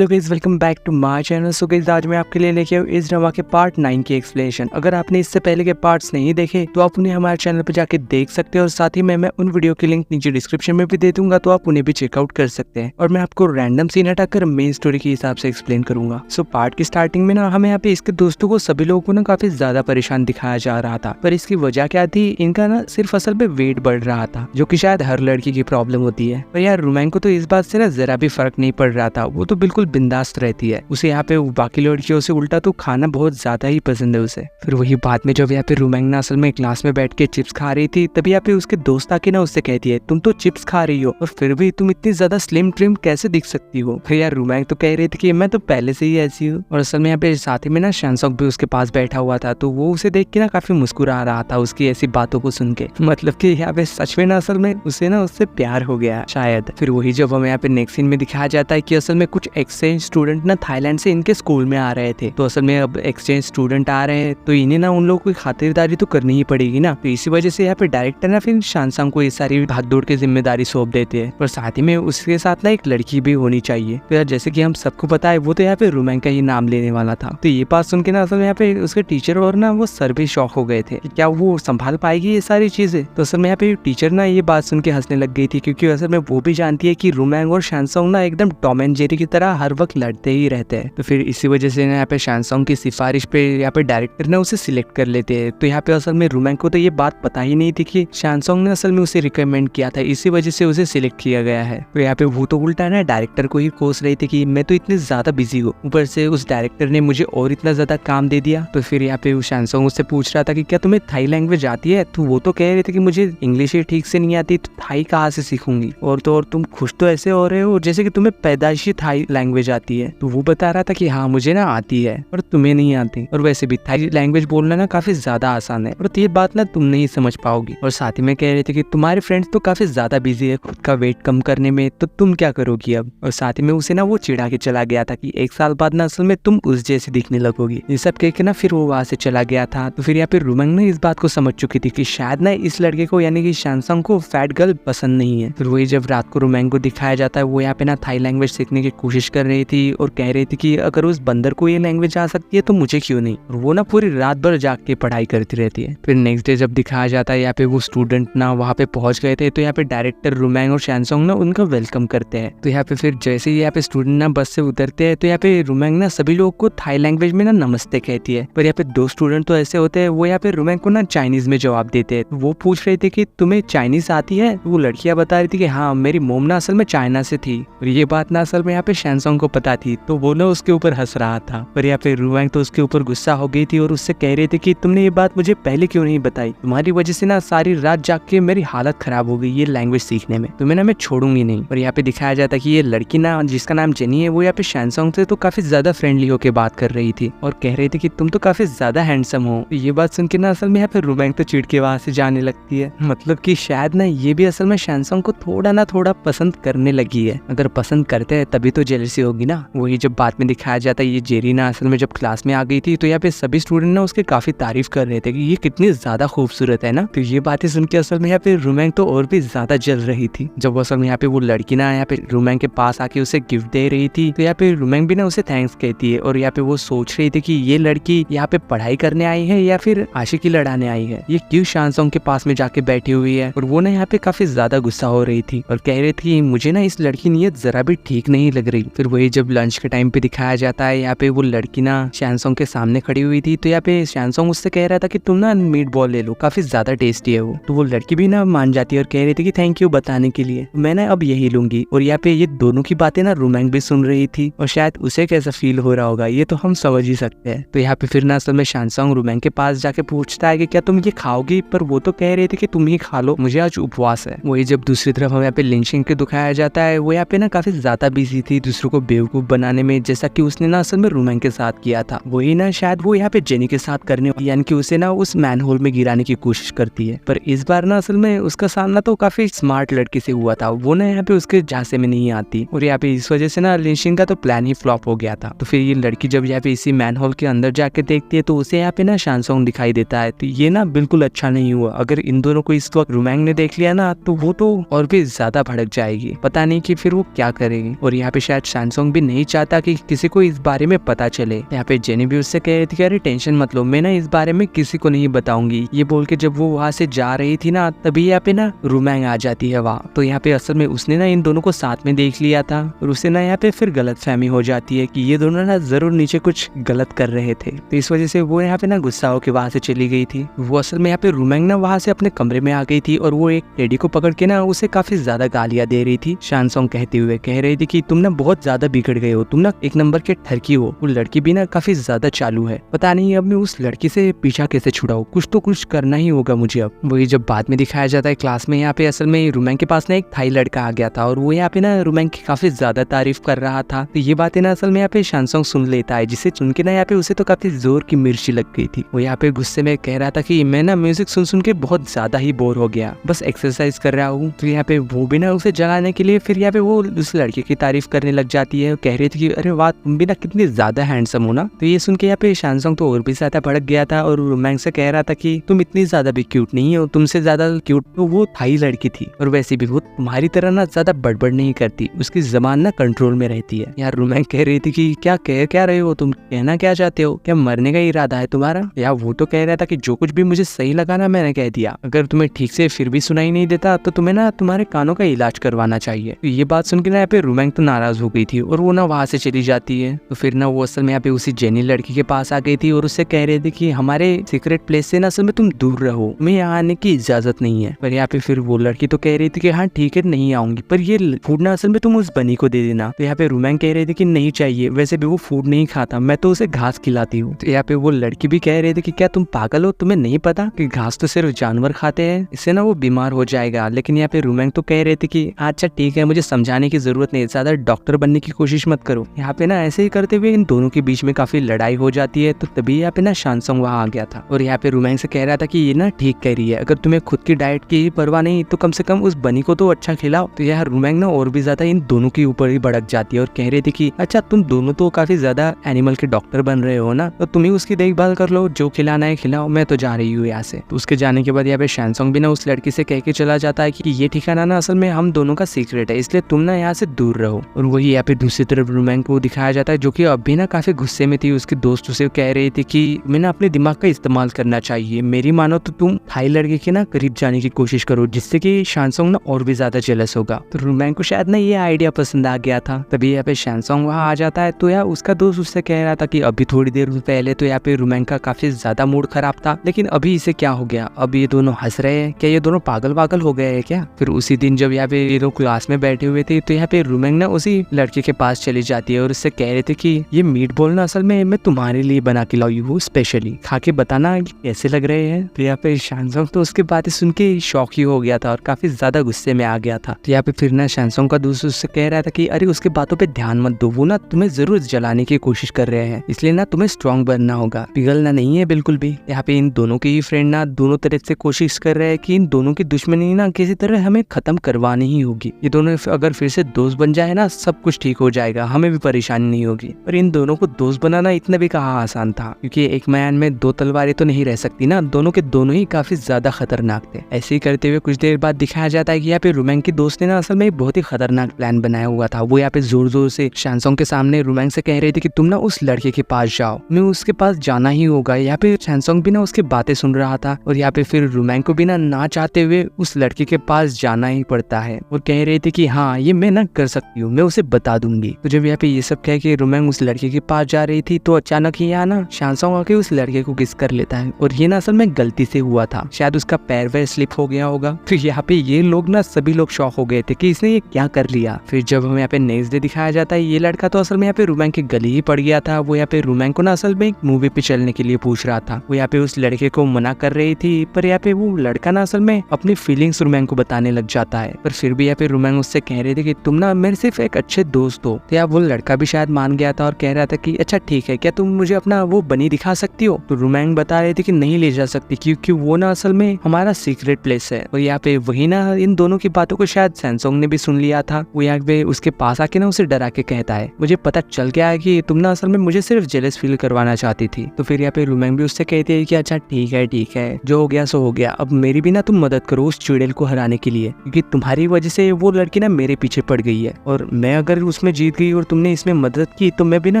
Hello guys, welcome back to my channel. So guys, आज मैं आपके लिए लेके आया हूँ इस ड्रामा के पार्ट 9 की एक्सप्लेनेशन। अगर आपने इससे पहले के पार्ट्स नहीं देखे तो आप उन्हें हमारे चैनल पर जाके देख सकते हैं और साथ ही मैं उन वीडियो की लिंक नीचे डिस्क्रिप्शन में भी दे दूंगा, तो आप उन्हें भी चेकआउट कर सकते हैं। और मैं आपको रैंडम सीन हटाकर मेन स्टोरी के हिसाब से एक्सप्लेन करूंगा। सो पार्ट की स्टार्टिंग में ना हमें यहाँ पे इसके दोस्तों को सभी लोगों को ना काफी ज्यादा परेशान दिखाया जा रहा था, पर इसकी वजह क्या थी? इनका ना सिर्फ असल में वेट बढ़ रहा था, जो कि शायद हर लड़की की प्रॉब्लम होती है। पर यार रोमैन को तो इस बात से ना जरा भी फर्क नहीं पड़ रहा था। वो तो बिल्कुल बिंदास रहती है। उसे यहाँ पे बाकी लड़कियों से उल्टा तो खाना बहुत ज्यादा ही पसंद है उसे। फिर वही बाद में जब यहाँ पे रोमैन ना असल में क्लास में बैठ के चिप्स खा रही थी, तभी यहाँ पे उसके दोस्त आके ना उससे कहती है, तुम तो चिप्स खा रही हो और फिर भी तुम इतनी ज्यादा स्लिम ट्रिम कैसे दिख सकती हो? फिर यार रोमैन तो कह रही थी कि मैं तो पहले से ही ऐसी हूँ। और असल में यहाँ पे साथ ही में ना शैनसॉन्ग भी उसके पास बैठा हुआ था, तो वो उसे देख के ना काफी मुस्कुरा रहा था उसकी ऐसी बातों को सुन के। मतलब कि यहाँ पे सच में ना असल में उसे ना उससे प्यार हो गया शायद। फिर वही जब हमें यहाँ पे नेक्स्ट सीन में दिखाया जाता है कि असल में कुछ एक्सचेंज स्टूडेंट ना थाईलैंड से इनके स्कूल में आ रहे थे। तो असल में अब एक्सचेंज स्टूडेंट आ रहे हैं तो इन्हें ना उन लोगों की खातिरदारी तो करनी ही पड़ेगी ना। तो इसी वजह से यहाँ पे डायरेक्टर ना फिर शानसंग को ये सारी भाग दौड़ की जिम्मेदारी सौंप देते हैं। पर साथ ही में उसके साथ ना एक लड़की भी होनी चाहिए। तो यार जैसे कि हम सबको पता है, वो तो यहाँ पे रोमैन का ही नाम लेने वाला था। तो ये बात सुन के ना असल में यहाँ पे उसके टीचर और ना वो सर भी शॉक हो गए थे कि क्या वो संभाल पाएगी ये सारी चीजें। तो असल में यहाँ पे टीचर ना ये बात सुन के हंसने लग गई थी, क्योंकि असल में वो भी जानती है कि रोमैन और शानसंग ना एकदम टॉम एंड जेरी की तरह हर वक्त लड़ते ही रहते हैं। तो फिर इसी वजह से यहाँ पे शानसंग की सिफारिश पे यहाँ पे डायरेक्टर ने उसे सिलेक्ट कर लेते हैं। तो यहाँ पे असल में रोमैन को तो ये बात पता ही नहीं थी कि शानसंग ने असल में उसे रिकमेंड किया था, इसी वजह से उसे सिलेक्ट किया गया है। तो यहाँ पे वो तो उल्टा ना डायरेक्टर को ही कोस रही थी कि मैं तो इतनी ज्यादा बिजी हूँ, ऊपर से उस डायरेक्टर ने मुझे और इतना ज्यादा काम दे दिया। तो फिर यहाँ पे शानसंग उससे पूछ रहा था कि क्या तुम्हें थाई लैंग्वेज आती है? तो वो तो कह रहे थे कि मुझे इंग्लिश ही ठीक से नहीं आती, तो थाई कहाँ से सीखूंगी? और तो और तुम खुश तो ऐसे हो रहे हो जैसे कि तुम्हें पैदाइशी थाई लैंग्वेज आती है। तो वो बता रहा था कि हाँ मुझे ना आती है और तुम्हें नहीं आती, और वैसे भी थाई लैंग्वेज बोलना ना काफी ज्यादा आसान है और ये बात ना तुम नहीं समझ पाओगी। और साथ ही में कह रहे थे कि तुम्हारे फ्रेंड्स तो काफी ज्यादा बिजी है खुद का वेट कम करने में, तो तुम क्या करोगी अब? और साथ ही में उसे ना वो चिढ़ा के चला गया था कि 1 साल बाद ना असल में तुम उस जैसे दिखने लगोगी। ये सब कह के ना फिर वो वहां से चला गया था। तो फिर यहाँ पे रोमैन ने इस बात को समझ चुकी थी कि शायद ना इस लड़के को यानी कि शानसंग को फैट गर्ल पसंद नहीं है। फिर वही जब रात को रोमैन को दिखाया जाता है, वो यहाँ पे ना थाई लैंग्वेज सीखने की कोशिश कर रही थी और कह रही थी कि अगर उस बंदर को ये लैंग्वेज आ सकती है तो मुझे क्यों नहीं। और वो ना पूरी रात भर जाग के पढ़ाई करती रहती है। फिर नेक्स्ट डे जब दिखाया जाता है, यहाँ पे वो स्टूडेंट ना वहाँ पे पहुंच गए थे, तो यहाँ पे डायरेक्टर रोमैन और शानसंग ना उनका वेलकम करते हैं। तो यहाँ पे फिर जैसे ही यहाँ पे स्टूडेंट ना बस से उतरते हैं, तो यहाँ पे रोमैन ना सभी लोगों को थाई लैंग्वेज में ना नमस्ते कहती है। पर यहाँ पे 2 स्टूडेंट तो ऐसे होते हैं, वो यहाँ पे रोमैन को ना चाइनीज में जवाब देते हैं। वो पूछ रहे थे कि तुम्हें चाइनीज आती है? वो लड़कियां बता रही थी कि हाँ मेरी मोम ना असल में चाइना से थी। और ये बात ना असल में यहाँ पे शानसंग को पता थी, तो वो ना उसके ऊपर हंस रहा था। पर यहाँ पे रोमैन तो उसके ऊपर गुस्सा हो गई थी और उससे कह रहे थे कि तुमने ये बात मुझे पहले क्यों नहीं बताई? तुम्हारी वजह से ना सारी रात जाग के मेरी हालत खराब हो गई ये लैंग्वेज सीखने में, तुम्हें ना मैं छोड़ूंगी नहीं। और यहाँ पे दिखाया जाता है कि ये लड़की ना जिसका नाम जेनी है, वो यहाँ पे शानसंग से तो काफी ज्यादा फ्रेंडली होकर बात कर रही थी और कह रही थी कि तुम तो काफी ज्यादा हैंडसम हो। तो ये बात सुन के ना असल में यहाँ पे रोमैन तो चिढ़ के वहां से जाने लगती है। मतलब कि शायद ना ये भी असल में शानसंग को थोड़ा ना थोड़ा पसंद करने लगी है। अगर पसंद करते हैं तभी तो जेलसी होगी ना। वही जब बाद में दिखाया जाता है, ये जेरी ना असल में जब क्लास में आ गई थी, तो यहाँ पे सभी स्टूडेंट ना उसके काफी तारीफ कर रहे थे कि ये कितनी ज्यादा खूबसूरत है ना। तो ये बातें सुन के असल में यहाँ पे रोमैन तो और भी ज्यादा जल रही थी। जब असल में यहाँ पे वो लड़की ना यहाँ पे रोमैन के पास आके उसे गिफ्ट दे रही थी, तो यहाँ पे रोमैन भी ना उसे थैंक्स कहती है। और यहाँ पे वो सोच रही थी कि ये लड़की यहाँ पे पढ़ाई करने आई है या फिर आशिकी लड़ाने आई है, ये क्यों शानसंग के पास में जाके बैठी हुई है। और वो ना यहाँ पे काफी ज्यादा गुस्सा हो रही थी और कह रही थी मुझे ना इस लड़की नीयत जरा भी ठीक नहीं लग रही। फिर वही जब लंच के टाइम पे दिखाया जाता है, यहाँ पे वो लड़की ना शानसंग के सामने खड़ी हुई थी। तो यहाँ पे शानसंग उससे कह रहा था कि तुम ना मीट बॉल ले लो, काफी ज्यादा टेस्टी है वो। तो वो लड़की भी ना मान जाती है और कह रही थी कि थैंक यू बताने के लिए, मैं ना अब यही लूंगी। और यहाँ पे ये दोनों की बातें ना रोमैन भी सुन रही थी और शायद उसे कैसा फील हो रहा होगा ये तो हम समझ ही सकते हैं। तो यहाँ पे फिर ना असल में शानसंग रोमैन के पास जाके पूछता है कि क्या तुम ये खाओगी? पर वो तो कह रही थी कि तुम ही खा लो, मुझे आज उपवास है। वही जब दूसरी तरफ हमें यहाँ पे लिंचिंग के दिखाया जाता है, वो यहाँ पे ना काफी ज्यादा बिजी थी दूसरों को बेवकूफ बनाने में, जैसा कि उसने ना असल में रोमैन के साथ किया था। वही ना शायद वो यहाँ पे जेनी के साथ करने यानी कि उसे ना उस मैनहोल में गिराने की कोशिश करती है। पर इस बार ना असल में उसका सामना तो काफी स्मार्ट लड़की से हुआ था, वो ना यहाँ पे उसके झांसे में नहीं आती और यहाँ पे इस वजह से ना लिंचिंग का तो प्लान ही फ्लॉप हो गया था। तो फिर ये लड़की जब यहाँ पे इसी मैनहोल के अंदर जाके देखती है, तो उसे यहाँ पे ना शानसंग दिखाई देता है। तो ये ना बिल्कुल अच्छा नहीं हुआ। अगर इन दोनों को इस वक्त रोमैन ने देख लिया ना तो वो तो और भी ज्यादा भड़क जाएगी, पता नहीं कि फिर वो क्या करेगी। और यहाँ पे शायद शानसोंग भी नहीं चाहता कि किसी को इस बारे में पता चले। यहाँ पे जेनी भी उससे कह रही थी कि अरे टेंशन मत लो, मैं ना इस बारे में किसी को नहीं बताऊंगी। ये बोल के जब वो वहाँ से जा रही थी ना, तभी यहाँ पे ना रुमैंग आ जाती है वहाँ। तो यहाँ पे असल में उसने ना इन दोनों को साथ में देख लिया था और उसे ना यहाँ पे फिर गलतफहमी हो जाती है कि ये दोनों ना जरूर नीचे कुछ गलत कर रहे थे। तो इस वजह से वो यहाँ पे ना गुस्सा होकर वहाँ से चली गई थी। वो असल में यहाँ पे रुमैंग ना वहाँ से अपने कमरे में आ गई थी और वो एक लेडी को पकड़ के ना उसे काफी ज्यादा गालियां दे रही थी। शानसोंग कहते हुए कह रही थी कि तुम ना बहुत ज्यादा बिगड़ गए हो, तुम ना एक नंबर के ठरकी हो। वो लड़की भी ना काफी ज्यादा चालू है, पता नहीं अब मैं उस लड़की से पीछा कैसे छुड़ाऊं, कुछ तो कुछ करना ही होगा मुझे अब। वही जब बाद में दिखाया जाता है क्लास में, यहाँ पे असल में रुमैंग के पास ना एक थाई लड़का आ गया था और वो यहाँ पे ना रुमैंग की काफी ज्यादा तारीफ कर रहा था। तो ये बातें ना असल में यहाँ पे शानसोंग सुन लेता है, जिसे सुन के ना यहाँ पे उसे तो काफी जोर की मिर्ची लग गई थी। वो यहाँ पे गुस्से में कह रहा था कि मैं ना म्यूजिक सुन सुन के बहुत ज्यादा ही बोर हो गया, बस एक्सरसाइज कर रहा हूँ। तो यहाँ पे वो भी ना उसे जगाने के लिए फिर यहाँ पे वो उस लड़के की तारीफ करने लग जाती है, कह रही थी कि अरे वाह तुम भी ना कितनी ज्यादा हैंडसम हो ना। तो ये सुन के यहाँ पे शानसोंग तो और भी ज्यादा भड़क गया था और रुमैंग से कह रहा था कि तुम इतनी ज्यादा भी क्यूट नहीं हो, तुमसे ज्यादा क्यूट तो वो थाई लड़की थी और वैसे भी वो तुम्हारी तरह ना ज्यादा बड़बड़ नहीं करती, उसकी जबान ना कंट्रोल में रहती है। यार रुमैंग कह रही थी कि क्या कह क्या रहे हो तुम, कहना क्या चाहते हो, क्या मरने का इरादा है तुम्हारा? या वो तो कह रहा था कि जो कुछ भी मुझे सही लगा ना मैंने कह दिया, अगर तुम्हें ठीक से फिर भी सुनाई नहीं देता तो तुम्हें ना तुम्हारे कानों का इलाज करवाना चाहिए। तो ये बात सुन के ना यहाँ पे रुमैंग तो नाराज हो गई थी और वो ना वहाँ से चली जाती है। तो फिर ना वो असल में यहाँ पे उसी जेनी लड़की के पास आ गई थी और उससे कह रही थी कि हमारे सीक्रेट प्लेस से ना असल में तुम दूर रहो, मैं यहाँ आने की इजाजत नहीं है। पर यहाँ पे फिर वो लड़की तो कह रही थी कि हाँ ठीक है नहीं आऊंगी, पर ये फूड ना असल में तुम उस बनी को दे देना। तो यहाँ पे रुमैंग कह रही थी कि नहीं चाहिए, वैसे भी वो फूड नहीं खाता, मैं तो उसे घास खिलाती हूँ। तो यहाँ पे वो लड़की भी कह रही थी कि क्या तुम पागल हो, तुम्हें नहीं पता कि घास तो सिर्फ जानवर खाते हैं, इससे ना वो बीमार हो जाएगा। लेकिन यहाँ पे रुमैंग तो कह रही थी कि अच्छा ठीक है, मुझे समझाने की जरूरत नहीं, ज्यादा डॉक्टर बनने की कोशिश मत करो। यहाँ पे ना ऐसे ही करते हुए इन दोनों के बीच में काफी लड़ाई हो जाती है। तो तभी यहाँ पे ना शानसोंग वहाँ आ गया था और यहाँ पे रुमैंग से कह रहा था कि ये ना ठीक कह रही है, अगर तुम्हें खुद की डाइट की ही परवाह नहीं तो कम से कम उस बनी को तो अच्छा खिलाओ। तो यार रुमैंग ना और भी ज्यादा इन दोनों के ऊपर ही भड़क जाती है और कह रही थी कि अच्छा तुम दोनों तो काफी ज्यादा एनिमल के डॉक्टर बन रहे हो ना, तो तुम ही उसकी देखभाल कर लो, जो खिलाना है खिलाओ, मैं तो जा रही हूँ यहाँ से। तो उसके जाने के बाद यहाँ पे शानसोंग भी ना उस लड़की से कह के चला जाता है कि ये ठिकाना ना असल में हम दोनों का सीक्रेट है, इसलिए तुम ना यहाँ से दूर रहो। और वही यहाँ पे दूसरी तरफ रुमैंग को दिखाया जाता है जो कि अभी ना काफी गुस्से में थी। उसके दोस्त उसे कह रही थी कि मैं ना अपने दिमाग का इस्तेमाल करना चाहिए, मेरी मानो तो तुम थाई लड़के के ना करीब जाने की कोशिश करो, जिससे कि शानसोंग ना और भी ज्यादा जेलस होगा। तो रुमैंग को शायद ना ये आइडिया पसंद आ गया था। तभी यहाँ पे शानसोंग वहाँ आ जाता है। तो यार उसका दोस्त उससे कह रहा था कि अभी थोड़ी देर पहले तो यहाँ पे रुमैंग का काफी ज्यादा मूड खराब था, लेकिन अभी इसे क्या हो गया, अब ये दोनों हंस रहे हैं, क्या ये दोनों पागल पागल हो गए हैं क्या? फिर उसी दिन जब यहाँ पे ये लोग क्लास में बैठे हुए थे तो यहाँ पे रुमैंग ना उसी लड़के के पास चली जाती है और उससे कह रहे थे कि ये मीट बॉल ना असल में मैं तुम्हारे लिए बना के लाई हूँ, स्पेशली खा के बताना कैसे लग रहे हैं। तो यहाँ पे शानसोंग तो उसकी बातें सुन के शौक ही हो गया था और काफी ज्यादा गुस्से में आ गया था। तो यहाँ पे फिर ना शानसोंग का दोस्त उससे कह रहा था कि अरे उसके बातों पे ध्यान मत दो, वो ना तुम्हें जरूर जलाने की कोशिश कर रहे हैं, इसलिए ना तुम्हें स्ट्रॉन्ग बनना होगा, पिघलना नहीं है बिल्कुल भी। यहाँ पे इन दोनों के ही फ्रेंड ना दोनों तरह से कोशिश कर रहे हैं कि इन दोनों की दुश्मनी ना किसी तरह हमें खत्म करवानी ही होगी। ये दोनों अगर फिर से दोस्त बन जाए ना सब कुछ ठीक हो जाएगा, हमें भी परेशानी नहीं होगी। पर इन दोनों को दोस्त बनाना इतना भी कहाँ आसान था, क्योंकि एक मैन में दो तलवारें तो नहीं रह सकती ना, दोनों के दोनों ही काफी ज्यादा खतरनाक थे। ऐसे ही करते हुए कुछ देर बाद दिखाया जाता है कि यहाँ पे रुमैंग के दोस्त ने ना असल में एक बहुत ही खतरनाक प्लान बनाया हुआ था। वो यहाँ पे जोर जोर से शानसोंग के सामने रुमैंग से कह रही थी कि तुम ना उस लड़के के पास जाओ, मैं उसके पास जाना ही होगा। यहाँ पे शानसोंग भी ना उसकी बातें सुन रहा था और यहाँ पे फिर रुमैंग को भी ना चाहते हुए उस लड़के के पास जाना ही पड़ता है और कह रही थी कि हाँ ये मैं ना कर सकती हूँ, मैं उसे बता दूंगी। तो जब यहाँ पे ये सब कह के रुमैंग उस लड़के के पास जा रही थी तो अचानक ही यहाँ ना शानसोंग आके उस लड़के को किस कर लेता है और ये ना असल में गलती से हुआ था, शायद उसका पैर वैर स्लिप हो गया होगा। तो यहाँ पे ये लोग ना सभी लोग शॉक हो गए थे कि इसने ये क्या कर लिया। फिर जब हमें यहाँ पे नेक्स्ट डे दिखाया जाता है, ये लड़का तो असल में यहाँ पे रुमैंग के गले ही पड़ गया था। वो यहाँ पे रुमैंग को ना असल में एक मूवी पे चलने के लिए पूछ रहा था। वो यहाँ पे उस लड़के को मना कर रही थी, पर यहाँ पे वो लड़का ना असल में अपनी फीलिंग्स रुमैंग को बताने लग जाता है। पर फिर भी यहाँ पे रुमैंग उससे कह रही थी कि तुम ना मेरे सिर्फ एक अच्छे दोस्त हो। तो यार वो लड़का भी शायद मान गया था और कह रहा था कि अच्छा ठीक है, क्या तुम मुझे अपना वो बनी दिखा सकती हो? तो रुमैंग बता रही थी कि नहीं ले जा सकती, क्योंकि वो ना असल में हमारा सीक्रेट प्लेस है। और यहाँ पे वही ना इन दोनों की बातों को शायद शानसोंग ने भी सुन लिया था। वो यहाँ पे उसके पास आके ना उसे डरा के कहता है, मुझे पता चल गया है कि तुम ना असल में मुझे सिर्फ जेलस फील करवाना चाहती थी। तो फिर यहाँ पे रुमैंग भी उससे कहती है कि अच्छा ठीक है, जो हो गया सो हो गया, अब मेरी भी ना तुम मदद करो उस चुड़ैल को हराने के लिए, क्योंकि तुम्हारी वजह से वो लड़की ना मेरे पीछे पड़ गई है और मैं अगर उसमें जीत गई और तुमने इसमें मदद की तो मैं भी ना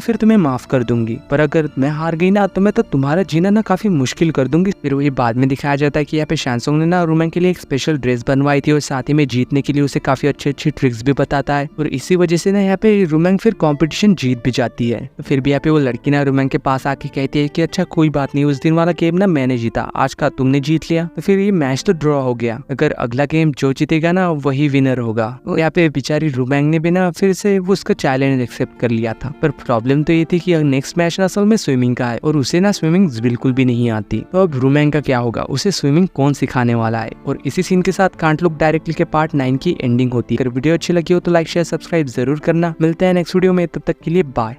फिर तुम्हें माफ कर दूंगी, पर अगर मैं हार गई ना तो मैं तो तुम्हारा जीना ना काफी मुश्किल कर दूंगी। फिर वही बाद में दिखाया जाता है कि यहाँ पे शैनसोंग ने ना रोमैंग के लिए एक स्पेशल ड्रेस बनवाई थी और साथ ही में जीतने के लिए उसे काफी अच्छी अच्छी ट्रिक्स भी बताता है, और इसी वजह से ना यहाँ पे रोमैंग फिर कंपटीशन जीत भी जाती है। तो फिर भी यहाँ पे वो लड़की ना रोमैंग के पास आके कहती है कि अच्छा कोई बात नहीं, उस दिन वाला गेम ना मैंने जीता, आज का तुमने जीत लिया, तो फिर ये मैच तो ड्रॉ हो गया, अगर अगला गेम जो जीतेगा ना वही विनर होगा। तो यहाँ पे बेचारी रोमैंग ने भी ना फिर से वो उसका चैलेंज एक्सेप्ट कर लिया था, पर प्रॉब्लम तो ये थी कि नेक्स्ट मैच ना असल में स्विमिंग का है और उसे ना स्विमिंग बिल्कुल भी नहीं आती। तो अब रोमैंग का क्या होगा, उसे स्विमिंग कौन सिखाने वाला है। और इसी सीन के साथ कांट लुक डायरेक्टली के पार्ट 9 की एंडिंग होती है। अगर वीडियो अच्छी लगी हो तो लाइक शेयर सब्सक्राइब जरूर करना। मिलते हैं नेक्स्ट वीडियो में, तब तक के लिए बाय।